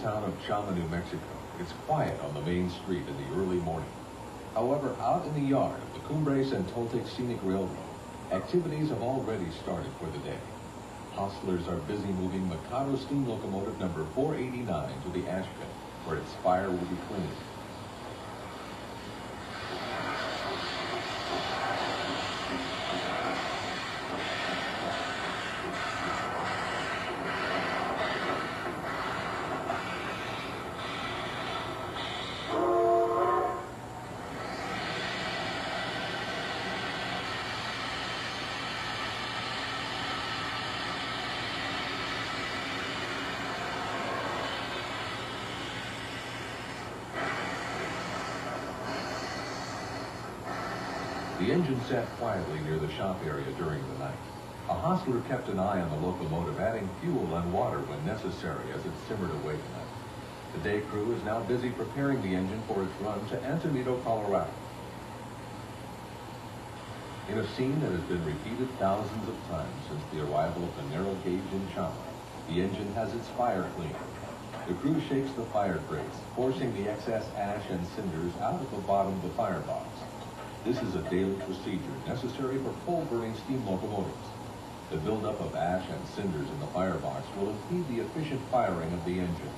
town of Chama, New Mexico, it's quiet on the main street in the early morning. However, out in the yard of the Cumbres and Toltec Scenic Railroad, activities have already started for the day. Hostlers are busy moving Mikado steam locomotive number 489 to the ash pit, where its fire will be cleaned. The engine sat quietly near the shop area during the night. A hostler kept an eye on the locomotive, adding fuel and water when necessary as it simmered away tonight. The day crew is now busy preparing the engine for its run to Antonito, Colorado. In a scene that has been repeated thousands of times since the arrival of the narrow gauge in Chama, the engine has its fire cleaned. The crew shakes the fire grates, forcing the excess ash and cinders out of the bottom of the firebox. This is a daily procedure necessary for coal-burning steam locomotives. The buildup of ash and cinders in the firebox will impede the efficient firing of the engine.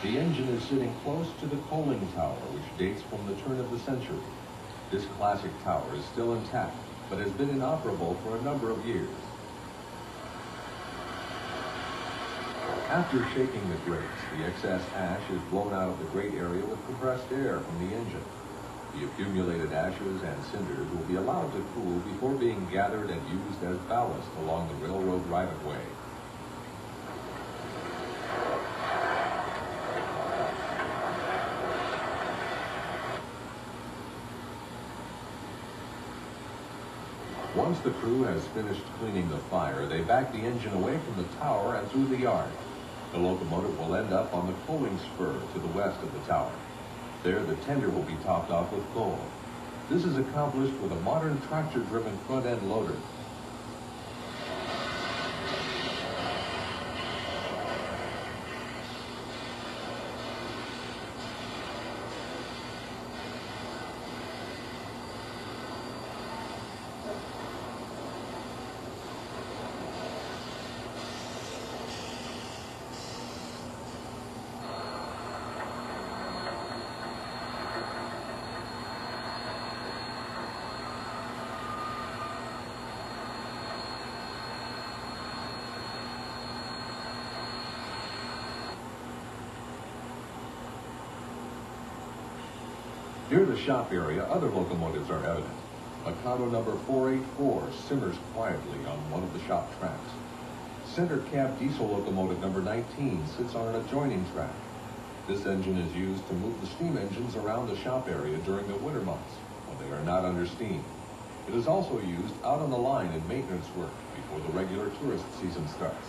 The engine is sitting close to the coaling tower, which dates from the turn of the century. This classic tower is still intact, but has been inoperable for a number of years. After shaking the grates, the excess ash is blown out of the grate area with compressed air from the engine. The accumulated ashes and cinders will be allowed to cool before being gathered and used as ballast along the railroad right-of-way. Once the crew has finished cleaning the fire, they back the engine away from the tower and through the yard. The locomotive will end up on the coaling spur to the west of the tower. There, the tender will be topped off with coal. This is accomplished with a modern tractor-driven front-end loader. Near the shop area, other locomotives are evident. Mikado number 484 simmers quietly on one of the shop tracks. Center cab diesel locomotive number 19 sits on an adjoining track. This engine is used to move the steam engines around the shop area during the winter months, when they are not under steam. It is also used out on the line in maintenance work before the regular tourist season starts.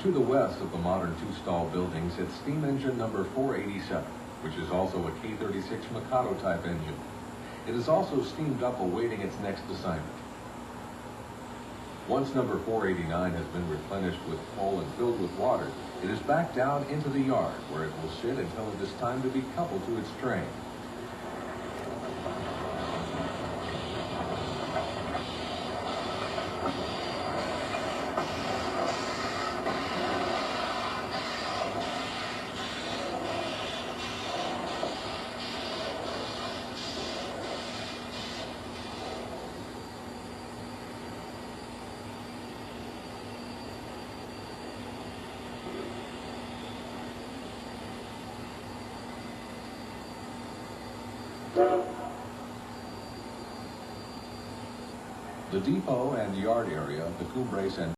To the west of the modern two-stall building sits steam engine number 487. Which is also a K36 Mikado type engine. It is also steamed up awaiting its next assignment. Once number 489 has been replenished with coal and filled with water, it is back down into the yard where it will sit until it is time to be coupled to its train. The depot and yard area of the Cumbres and